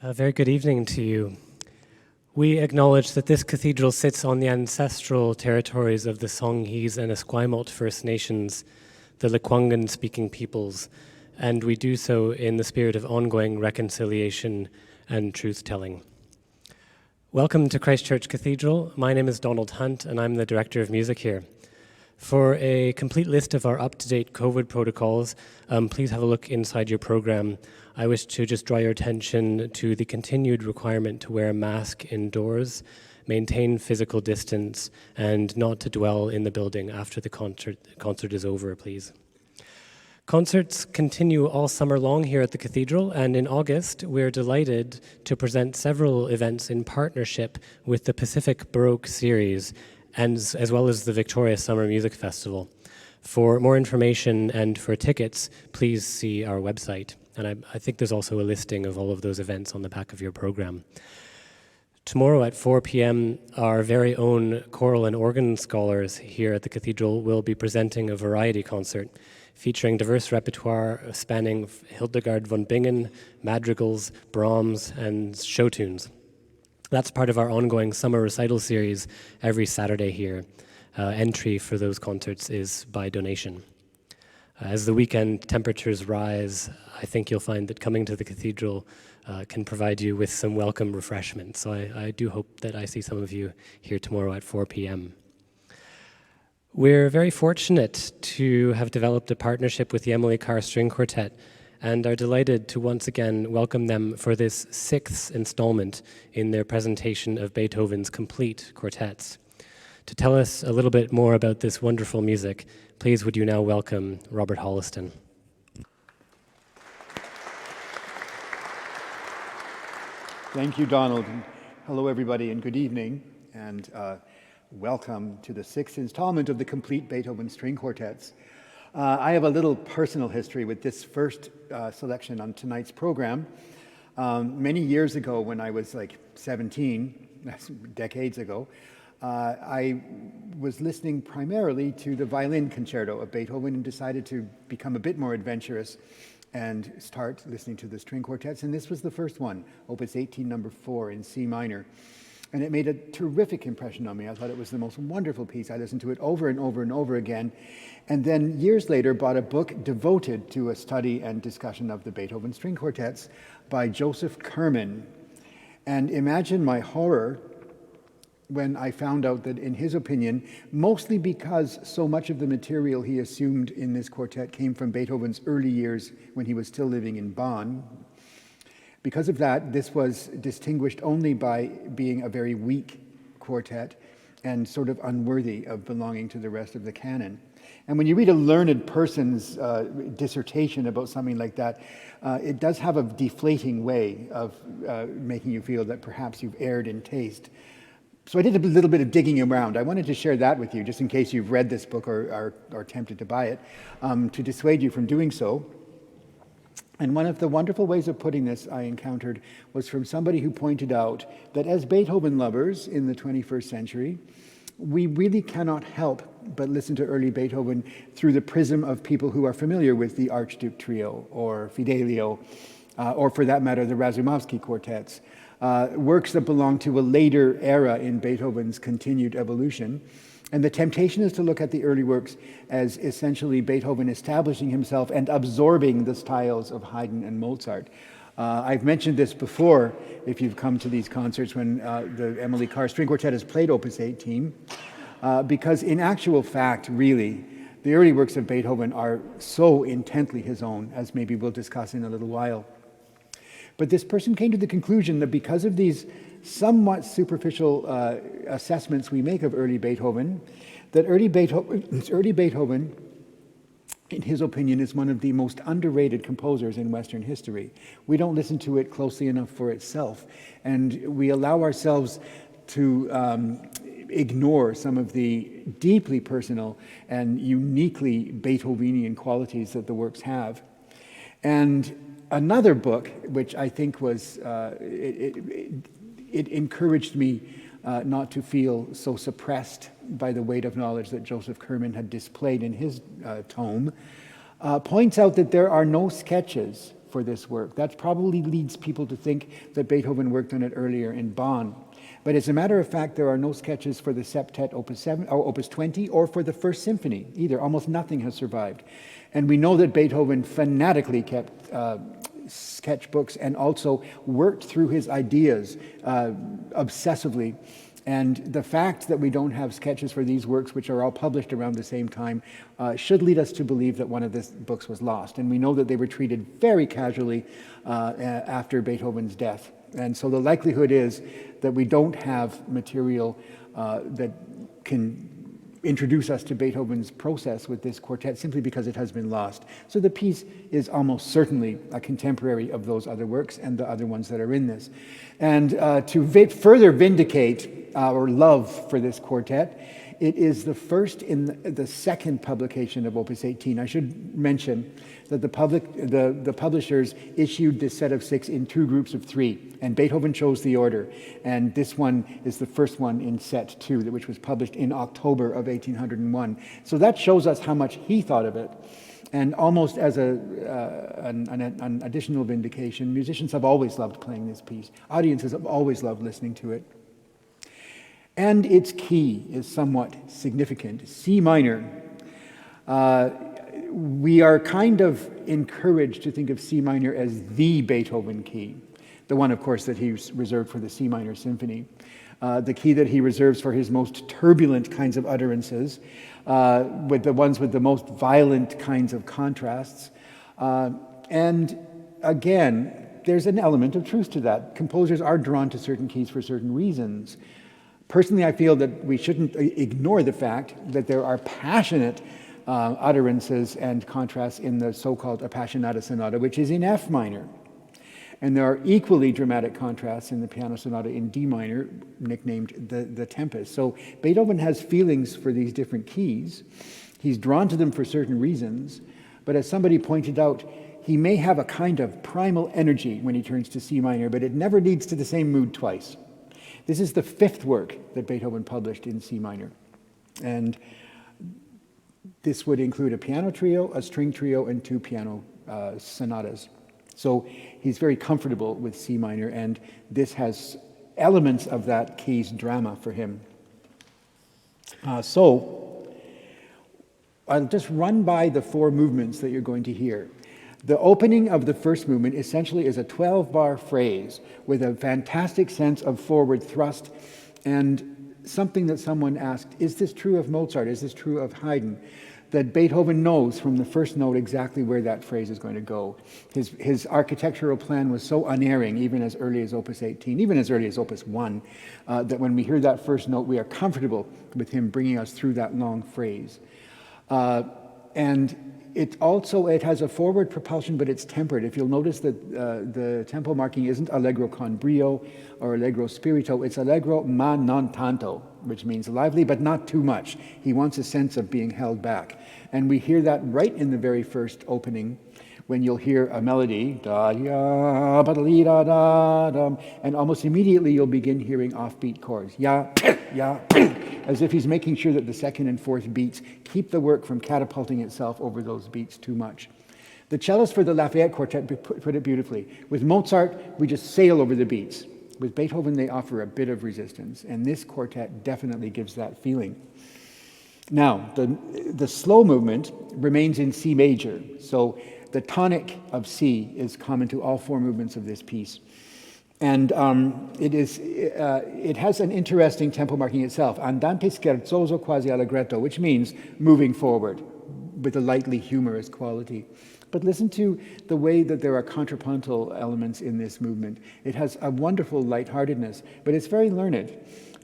A very good evening to you. We acknowledge that this cathedral sits on the ancestral territories of the Songhees and Esquimalt First Nations, the Lekwungen-speaking peoples, and we do so in the spirit of ongoing reconciliation and truth-telling. Welcome to Christ Church Cathedral. My name is Donald Hunt, and I'm the Director of Music here. For a complete list of our up-to-date COVID protocols, please have a look inside your program. I wish to just draw your attention to the continued requirement to wear a mask indoors, maintain physical distance, and not to dwell in the building after the concert is over, please. Concerts continue all summer long here at the Cathedral, and in August, we're delighted to present several events in partnership with the Pacific Baroque Series, and as well as the Victoria Summer Music Festival. For more information and for tickets, please see our website. And I think there's also a listing of all of those events on the back of your program. Tomorrow at 4 p.m., our very own choral and organ scholars here at the Cathedral will be presenting a variety concert featuring diverse repertoire spanning Hildegard von Bingen, madrigals, Brahms, and show tunes. That's part of our ongoing summer recital series every Saturday here. Entry for those concerts is by donation. As the weekend temperatures rise, I think you'll find that coming to the Cathedral can provide you with some welcome refreshment. So I do hope that I see some of you here tomorrow at 4 p.m. We're very fortunate to have developed a partnership with the Carr String Quartet and are delighted to once again welcome them for this 6th installment in their presentation of Beethoven's complete quartets. To tell us a little bit more about this wonderful music, please would you now welcome Robert Holliston. Thank you, Donald. Hello, everybody, and good evening, and welcome to the 6th installment of the complete Beethoven string quartets. I have a little personal history with this first selection on tonight's program. Many years ago, when I was like 17, that's decades ago, I was listening primarily to the violin concerto of Beethoven and decided to become a bit more adventurous and start listening to the string quartets. And this was the first one, Opus 18, number 4 in C minor. And it made a terrific impression on me. I thought it was the most wonderful piece. I listened to it over and over and over again. And then years later bought a book devoted to a study and discussion of the Beethoven string quartets by Joseph Kerman. And imagine my horror when I found out that, in his opinion, mostly because so much of the material he assumed in this quartet came from Beethoven's early years when he was still living in Bonn, because of that, this was distinguished only by being a very weak quartet and sort of unworthy of belonging to the rest of the canon. And when you read a learned person's dissertation about something like that, it does have a deflating way of making you feel that perhaps you've erred in taste. So I did a little bit of digging around. I wanted to share that with you, just in case you've read this book or are tempted to buy it, to dissuade you from doing so. And one of the wonderful ways of putting this I encountered was from somebody who pointed out that as Beethoven lovers in the 21st century, we really cannot help but listen to early Beethoven through the prism of people who are familiar with the Archduke Trio or Fidelio, or for that matter, the Razumovsky quartets, works that belong to a later era in Beethoven's continued evolution. And the temptation is to look at the early works as essentially Beethoven establishing himself and absorbing the styles of Haydn and Mozart. I've mentioned this before, if you've come to these concerts when the Carr String Quartet has played Opus 18, because in actual fact, really, the early works of Beethoven are so intently his own, as maybe we'll discuss in a little while. But this person came to the conclusion that because of these somewhat superficial assessments we make of early Beethoven, that early Beethoven, in his opinion, is one of the most underrated composers in Western history. We don't listen to it closely enough for itself, and we allow ourselves to ignore some of the deeply personal and uniquely Beethovenian qualities that the works have. And another book, which I think was, it encouraged me not to feel so suppressed by the weight of knowledge that Joseph Kerman had displayed in his tome, points out that there are no sketches for this work. That probably leads people to think that Beethoven worked on it earlier in Bonn. But as a matter of fact, there are no sketches for the septet Opus 7 or Opus 20 or for the First Symphony either. Almost nothing has survived. And we know that Beethoven fanatically kept sketchbooks and also worked through his ideas obsessively. And the fact that we don't have sketches for these works, which are all published around the same time, should lead us to believe that one of the books was lost. And we know that they were treated very casually after Beethoven's death. And so the likelihood is that we don't have material that can introduce us to Beethoven's process with this quartet simply because it has been lost. So the piece is almost certainly a contemporary of those other works and the other ones that are in this. And to further vindicate our love for this quartet, it is the first in the second publication of Opus 18. I should mention that the publishers issued this set of 6 in 2 groups of 3, and Beethoven chose the order. And this one is the first one in set 2, which was published in October of 1801. So that shows us how much he thought of it. And almost as an additional vindication, musicians have always loved playing this piece. Audiences have always loved listening to it. And its key is somewhat significant, C minor. We are kind of encouraged to think of C minor as the Beethoven key, the one, of course, that he's reserved for the C minor symphony, the key that he reserves for his most turbulent kinds of utterances, with the ones with the most violent kinds of contrasts. And again, there's an element of truth to that. Composers are drawn to certain keys for certain reasons. Personally, I feel that we shouldn't ignore the fact that there are passionate utterances and contrasts in the so-called Appassionata Sonata, which is in F minor. And there are equally dramatic contrasts in the Piano Sonata in D minor, nicknamed the Tempest. So Beethoven has feelings for these different keys. He's drawn to them for certain reasons, but as somebody pointed out, he may have a kind of primal energy when he turns to C minor, but it never leads to the same mood twice. This is the 5th work that Beethoven published in C minor. And this would include a piano trio, a string trio, and 2 piano sonatas. So he's very comfortable with C minor, and this has elements of that key's drama for him. So I'll just run by the 4 movements that you're going to hear. The opening of the first movement essentially is a 12-bar phrase with a fantastic sense of forward thrust and something that someone asked, is this true of Mozart? Is this true of Haydn? That Beethoven knows from the first note exactly where that phrase is going to go. His architectural plan was so unerring, even as early as Opus 18, even as early as Opus 1, that when we hear that first note, we are comfortable with him bringing us through that long phrase. And it has a forward propulsion, but it's tempered. If you'll notice that the tempo marking isn't Allegro con brio or Allegro spirito, it's Allegro ma non tanto, which means lively, but not too much. He wants a sense of being held back. And we hear that right in the very first opening, when you'll hear a melody, da ya ba da da da dum, and almost immediately you'll begin hearing offbeat chords, ya ya, as if he's making sure that the 2nd and 4th beats keep the work from catapulting itself over those beats too much. The cellist for the Lafayette Quartet put it beautifully. With Mozart, we just sail over the beats. With Beethoven, they offer a bit of resistance, and this quartet definitely gives that feeling. Now, the slow movement remains in C major, so the tonic of C is common to all 4 movements of this piece. And it has an interesting tempo marking itself, Andante, scherzoso, quasi Allegretto, which means moving forward with a lightly humorous quality. But listen to the way that there are contrapuntal elements in this movement. It has a wonderful lightheartedness, but it's very learned.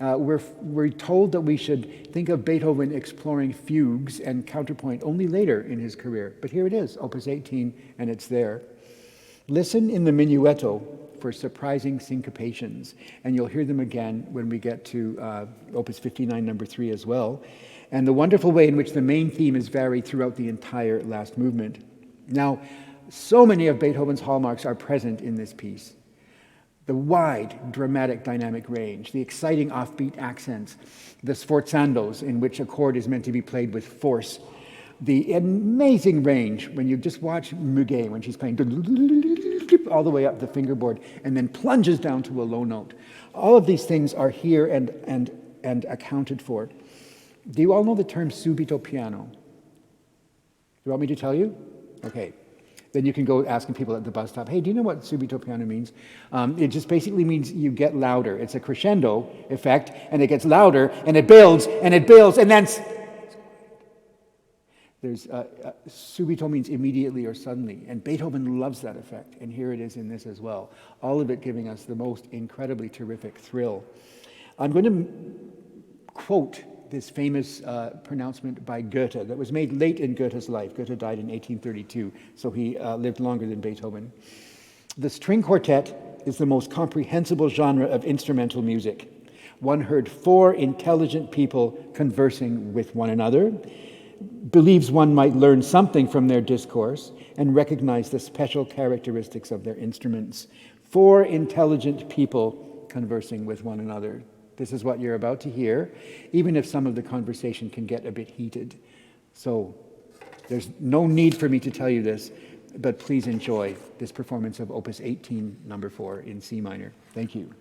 We're told that we should think of Beethoven exploring fugues and counterpoint only later in his career. But here it is, Opus 18, and it's there. Listen in the Menuetto for surprising syncopations, and you'll hear them again when we get to Opus 59, number 3 as well, and the wonderful way in which the main theme is varied throughout the entire last movement. Now, so many of Beethoven's hallmarks are present in this piece. The wide, dramatic dynamic range, the exciting offbeat accents, the sforzandos in which a chord is meant to be played with force, the amazing range when you just watch Muguet when she's playing, all the way up the fingerboard and then plunges down to a low note. All of these things are here and accounted for. Do you all know the term subito piano? Do you want me to tell you? Okay. Then you can go asking people at the bus stop, hey, do you know what subito piano means? It just basically means you get louder. It's a crescendo effect, and it gets louder, and it builds, and then there's subito means immediately or suddenly, and Beethoven loves that effect, and here it is in this as well. All of it giving us the most incredibly terrific thrill. I'm going to quote this famous pronouncement by Goethe that was made late in Goethe's life. Goethe died in 1832, so he lived longer than Beethoven. The string quartet is the most comprehensible genre of instrumental music. One heard four intelligent people conversing with one another, believes one might learn something from their discourse, and recognize the special characteristics of their instruments. Four intelligent people conversing with one another. This is what you're about to hear, even if some of the conversation can get a bit heated. So there's no need for me to tell you this, but please enjoy this performance of Opus 18, number 4 in C minor. Thank you.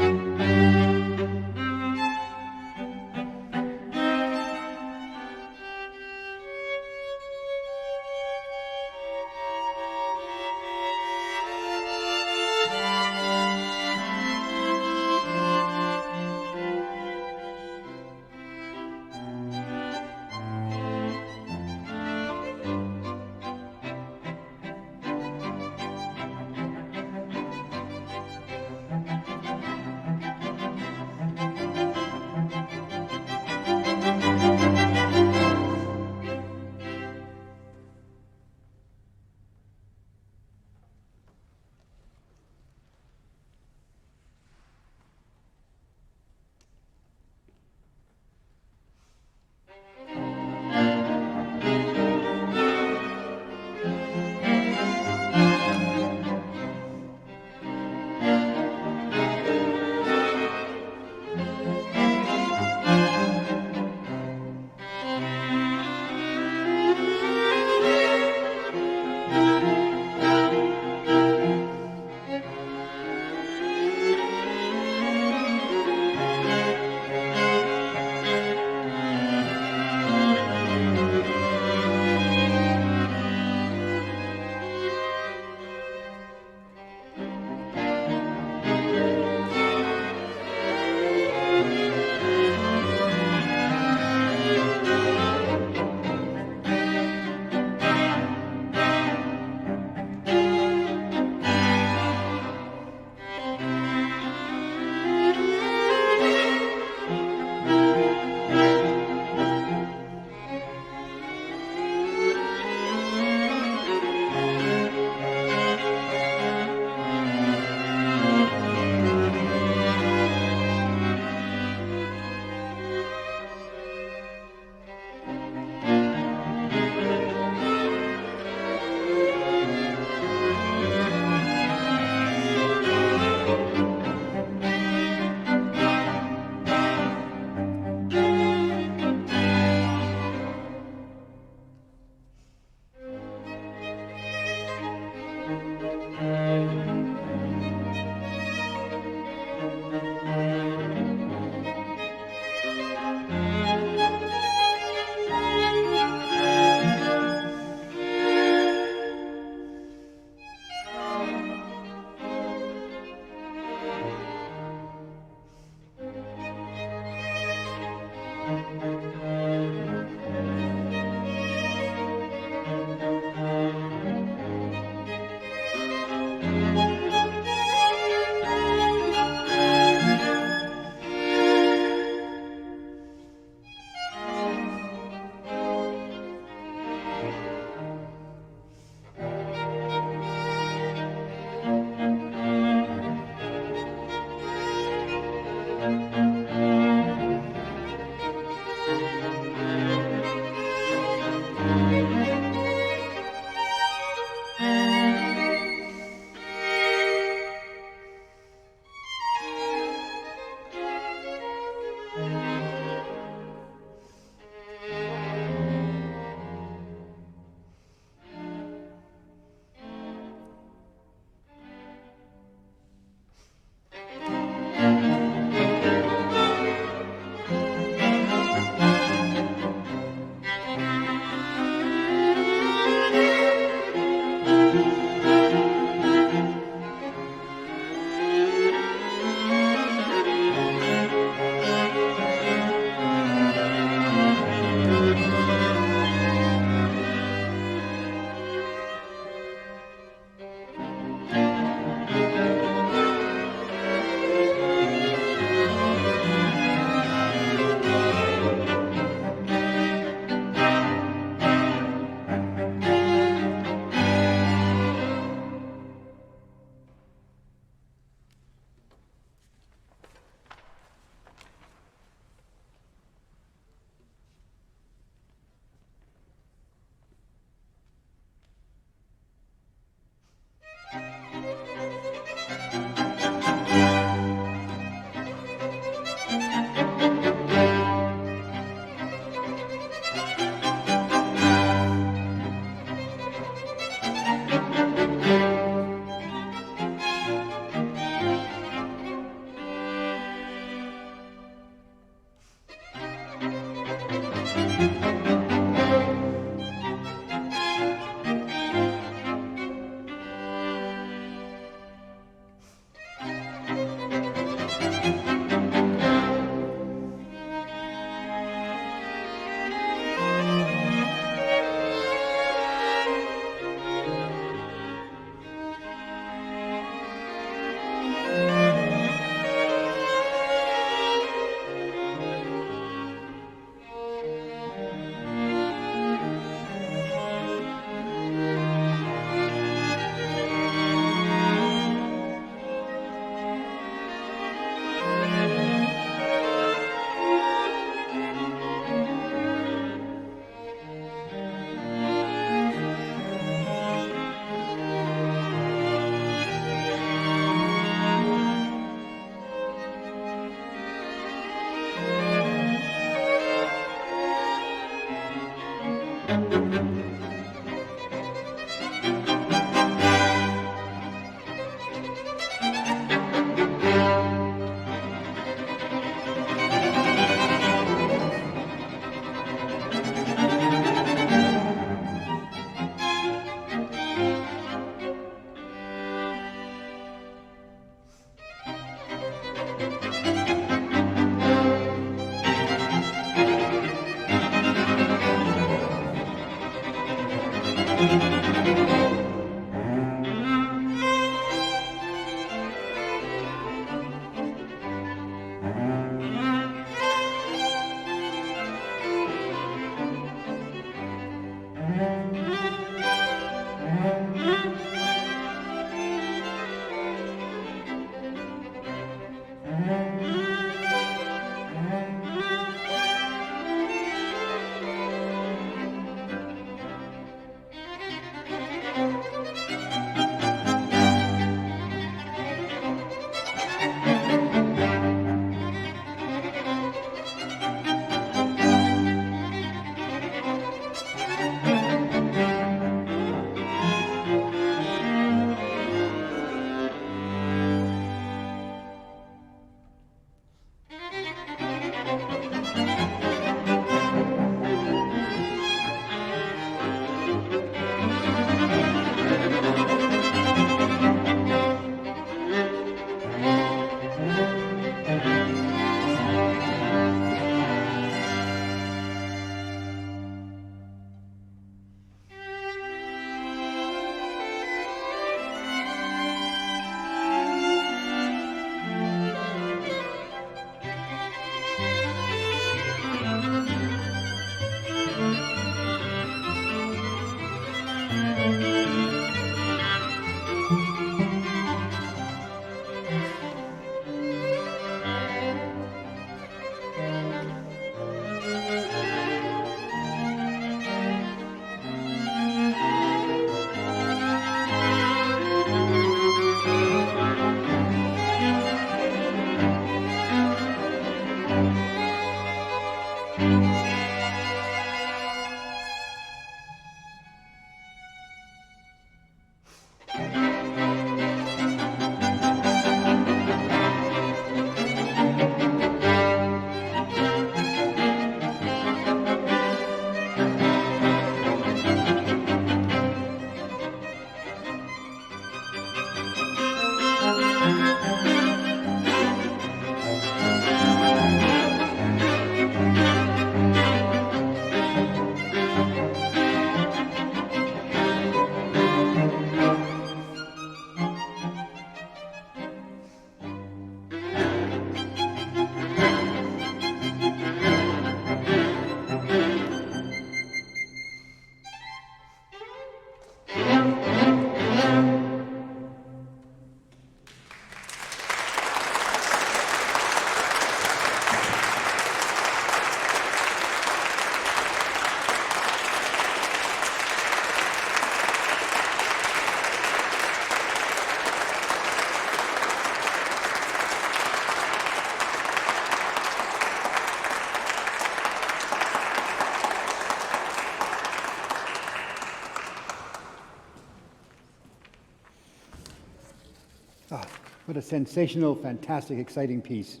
Ah, what a sensational, fantastic, exciting piece.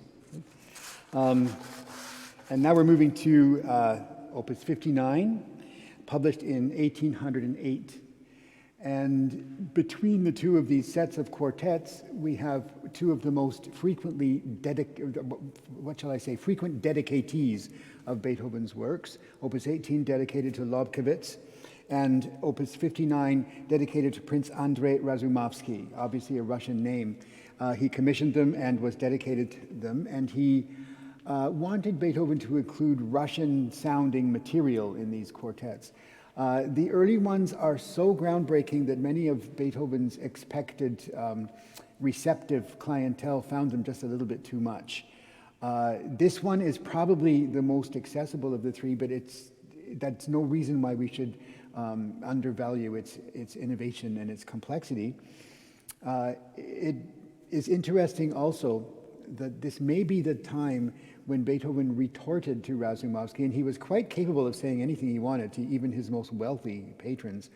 And now we're moving to Opus 59, published in 1808. And between the two of these sets of quartets, we have two of the most frequent dedicatees of Beethoven's works. Opus 18 dedicated to Lobkowitz, and Opus 59 dedicated to Prince Andrei Razumovsky, obviously a Russian name. He commissioned them and was dedicated to them, and he wanted Beethoven to include Russian-sounding material in these quartets. The early ones are so groundbreaking that many of Beethoven's expected receptive clientele found them just a little bit too much. This one is probably the most accessible of the three, but that's no reason why we should undervalue its innovation and its complexity. It is interesting also that this may be the time when Beethoven retorted to Razumovsky, and he was quite capable of saying anything he wanted to even his most wealthy patrons,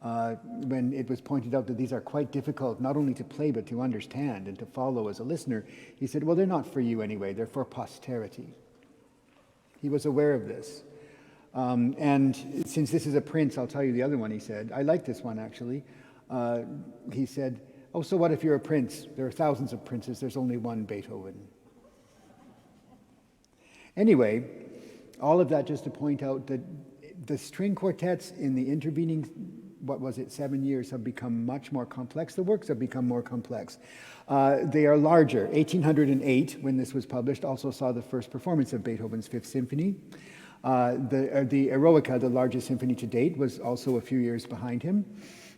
when it was pointed out that these are quite difficult not only to play but to understand and to follow as a listener. He said, well, they're not for you anyway, they're for posterity. He was aware of this. And since this is a prince, I'll tell you the other one he said. I like this one, actually. He said, oh, so what if you're a prince? There are thousands of princes, there's only one Beethoven. Anyway, all of that just to point out that the string quartets in the intervening, 7 years have become much more complex. The works have become more complex. They are larger. 1808, when this was published, also saw the first performance of Beethoven's Fifth Symphony. The Eroica, the largest symphony to date, was also a few years behind him.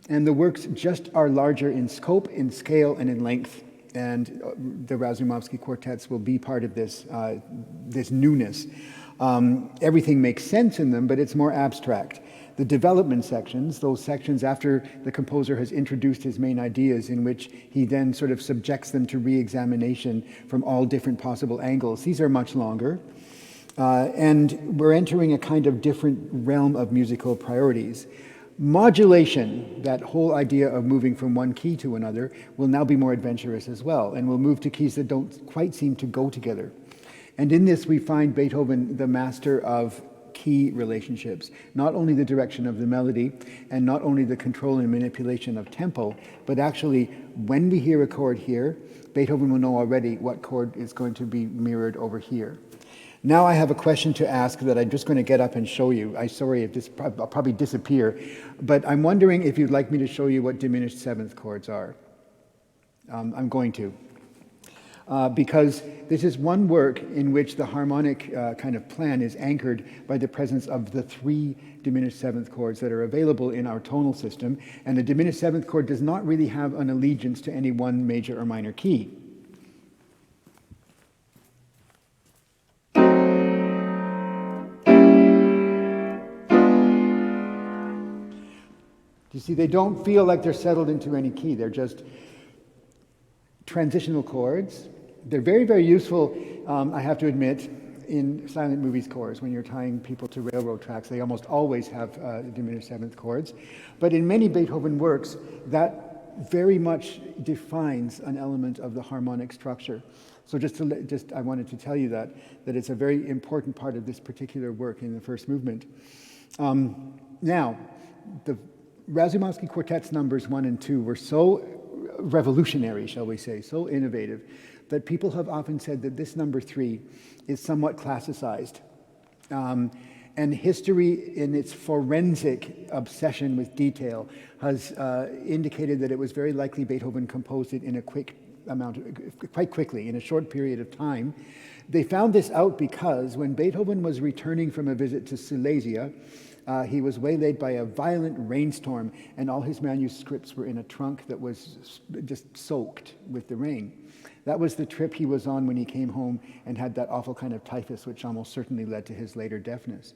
And the works just are larger in scope, in scale, and in length. And the Razumovsky quartets will be part of this, this newness. Everything makes sense in them, but it's more abstract. The development sections, those sections after the composer has introduced his main ideas, in which he then sort of subjects them to re-examination from all different possible angles, these are much longer. And we're entering a kind of different realm of musical priorities. Modulation, that whole idea of moving from one key to another, will now be more adventurous as well, and will move to keys that don't quite seem to go together. And in this we find Beethoven the master of key relationships, not only the direction of the melody, and not only the control and manipulation of tempo, but actually when we hear a chord here, Beethoven will know already what chord is going to be mirrored over here. Now I have a question to ask that I'm just going to get up and show you. I'm sorry if I'll probably disappear, but I'm wondering if you'd like me to show you what diminished seventh chords are. I'm going to. Because this is one work in which the harmonic kind of plan is anchored by the presence of the three diminished seventh chords that are available in our tonal system, and the diminished seventh chord does not really have an allegiance to any one major or minor key. You see, they don't feel like they're settled into any key. They're just transitional chords. They're very, very useful, I have to admit, in silent movie scores. When you're tying people to railroad tracks, they almost always have diminished seventh chords. But in many Beethoven works, that very much defines an element of the harmonic structure. So I wanted to tell you that it's a very important part of this particular work in the first movement. Now, the Razumovsky quartets numbers 1 and 2 were so revolutionary, shall we say, so innovative, that people have often said that this number 3 is somewhat classicized. And history, in its forensic obsession with detail, has indicated that it was very likely Beethoven composed it in a quite quickly, in a short period of time. They found this out because when Beethoven was returning from a visit to Silesia, he was waylaid by a violent rainstorm, and all his manuscripts were in a trunk that was just soaked with the rain. That was the trip he was on when he came home and had that awful kind of typhus, which almost certainly led to his later deafness.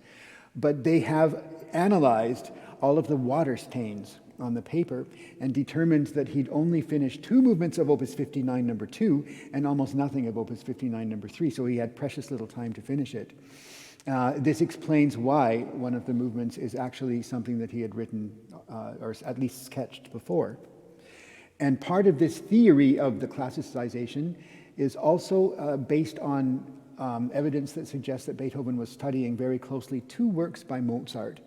But they have analyzed all of the water stains on the paper and determined that he'd only finished 2 movements of Opus 59 number 2 and almost nothing of Opus 59 number 3, so he had precious little time to finish it. This explains why one of the movements is actually something that he had written or at least sketched before. And part of this theory of the classicization is also based on evidence that suggests that Beethoven was studying very closely two works by Mozart.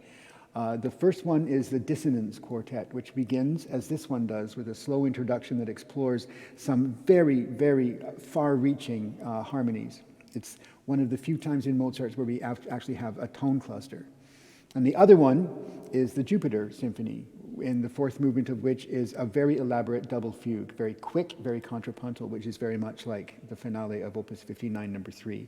The first one is the Dissonance Quartet, which begins, as this one does, with a slow introduction that explores some very, very far-reaching harmonies. It's one of the few times in Mozart's where we actually have a tone cluster. And the other one is the Jupiter Symphony, in the fourth movement of which is a very elaborate double fugue, very quick, very contrapuntal, which is very much like the finale of Opus 59, number 3.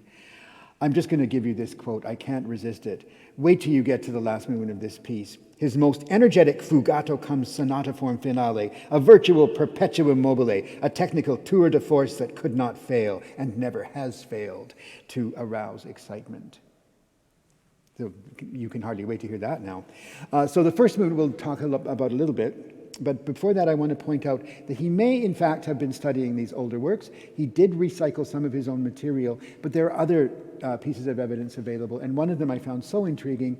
I'm just going to give you this quote. I can't resist it. Wait till you get to the last movement of this piece. His most energetic fugato cum sonatiform finale, a virtual perpetuum mobile, a technical tour de force that could not fail and never has failed to arouse excitement. So you can hardly wait to hear that now. So the first movement we'll talk about a little bit. But before that, I want to point out that he may, in fact, have been studying these older works. He did recycle some of his own material, but there are other pieces of evidence available. And one of them I found so intriguing.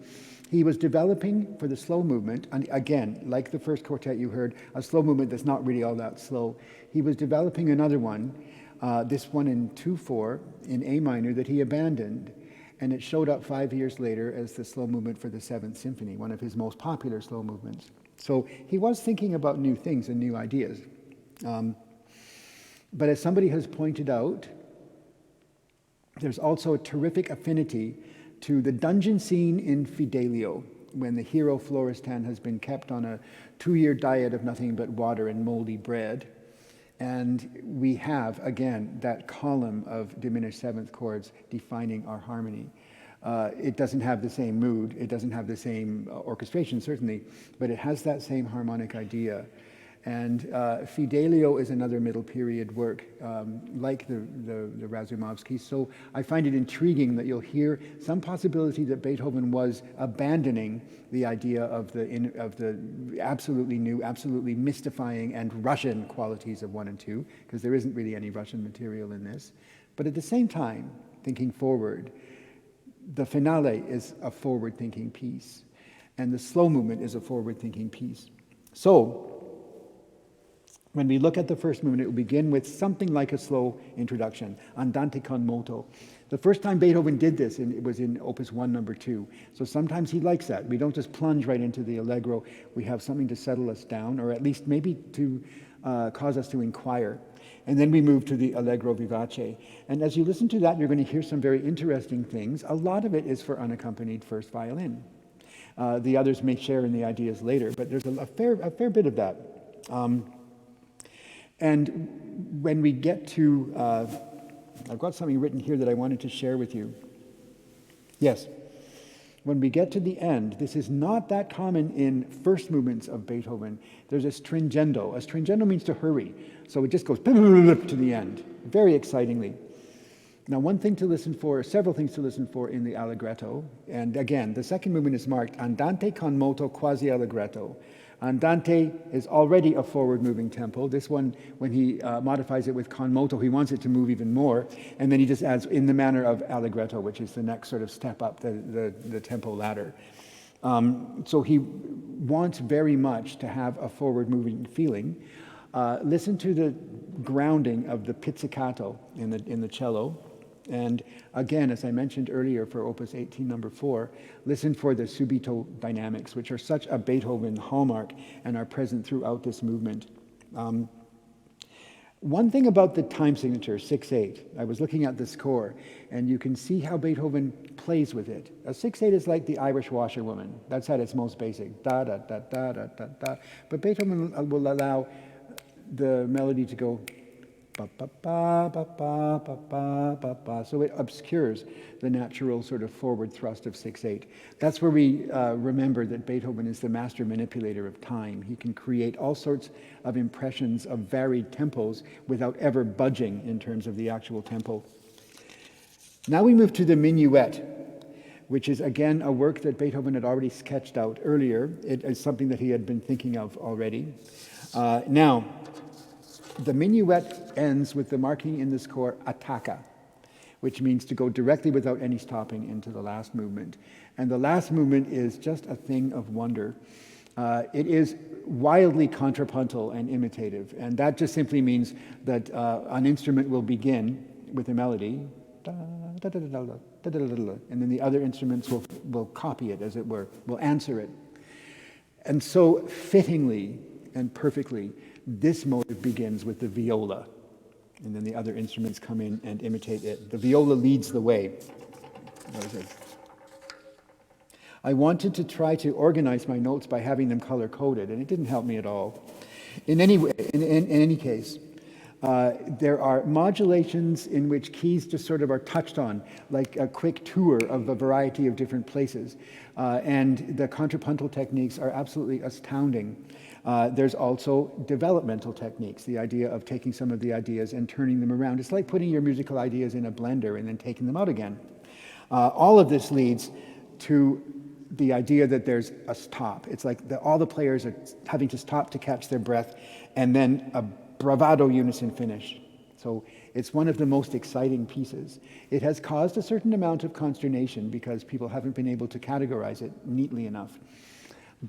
He was developing for the slow movement, and again, like the first quartet you heard, a slow movement that's not really all that slow. He was developing another one, this one in 2/4 in A minor that he abandoned. And it showed up 5 years later as the slow movement for the Seventh Symphony, one of his most popular slow movements. So he was thinking about new things and new ideas. But as somebody has pointed out, there's also a terrific affinity to the dungeon scene in Fidelio, when the hero Florestan has been kept on a 2-year diet of nothing but water and moldy bread. And we have, again, that column of diminished seventh chords defining our harmony. It doesn't have the same mood, it doesn't have the same orchestration, certainly, but it has that same harmonic idea. And Fidelio is another middle period work, like the Razumovsky. So I find it intriguing that you'll hear some possibility that Beethoven was abandoning the idea of the absolutely new, absolutely mystifying and Russian qualities of 1 and 2, because there isn't really any Russian material in this. But at the same time, thinking forward, the finale is a forward-thinking piece, and the slow movement is a forward-thinking piece. So, when we look at the first movement, it will begin with something like a slow introduction, Andante con moto. The first time Beethoven did this, it was in Opus 1, number 2. So sometimes he likes that. We don't just plunge right into the Allegro. We have something to settle us down, or at least maybe to cause us to inquire. And then we move to the Allegro vivace. And as you listen to that, you're going to hear some very interesting things. A lot of it is for unaccompanied first violin. The others may share in the ideas later, but there's a fair bit of that. And when we get to, I've got something written here that I wanted to share with you. Yes. When we get to the end, this is not that common in first movements of Beethoven. There's a stringendo. A stringendo means to hurry. So it just goes to the end, very excitingly. Now, one thing to listen for, several things to listen for in the Allegretto. And again, the second movement is marked Andante con moto quasi Allegretto. Andante is already a forward-moving tempo. This one, when he modifies it with con moto, he wants it to move even more. And then he just adds in the manner of Allegretto, which is the next sort of step up the tempo ladder. So he wants very much to have a forward-moving feeling. Listen to the grounding of the pizzicato in the cello. And again, as I mentioned earlier for Opus 18, number 4, listen for the subito dynamics, which are such a Beethoven hallmark and are present throughout this movement. One thing about the time signature, 6/8, I was looking at the score, and you can see how Beethoven plays with it. A 6/8 is like the Irish washerwoman. That's at its most basic, da da da da da da da. But Beethoven will allow the melody to go ba ba ba ba ba ba ba ba ba. So it obscures the natural sort of forward thrust of 6/8. That's where we remember that Beethoven is the master manipulator of time. He can create all sorts of impressions of varied tempos without ever budging in terms of the actual tempo. Now we move to the Minuet, which is again a work that Beethoven had already sketched out earlier. It is something that he had been thinking of already. Now, the Minuet ends with the marking in the score attacca, which means to go directly without any stopping into the last movement. And the last movement is just a thing of wonder. It is wildly contrapuntal and imitative, and that just simply means that an instrument will begin with a melody, and then the other instruments will copy it, as it were, will answer it. And so fittingly and perfectly, this motive begins with the viola, and then the other instruments come in and imitate it. The viola leads the way. I wanted to try to organize my notes by having them color-coded, and it didn't help me at all. In any case, there are modulations in which keys just sort of are touched on, like a quick tour of a variety of different places. And the contrapuntal techniques are absolutely astounding. There's also developmental techniques, the idea of taking some of the ideas and turning them around. It's like putting your musical ideas in a blender and then taking them out again. All of this leads to the idea that there's a stop. It's like all the players are having to stop to catch their breath, and then a bravado unison finish. So it's one of the most exciting pieces. It has caused a certain amount of consternation because people haven't been able to categorize it neatly enough.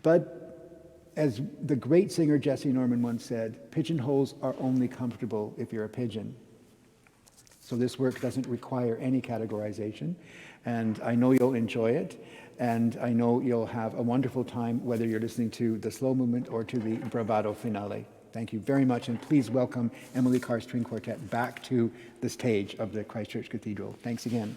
But as the great singer Jesse Norman once said, pigeonholes are only comfortable if you're a pigeon. So this work doesn't require any categorization, and I know you'll enjoy it, and I know you'll have a wonderful time whether you're listening to the slow movement or to the bravado finale. Thank you very much, and please welcome Emily Carr String Quartet back to the stage of the Christchurch Cathedral. Thanks again.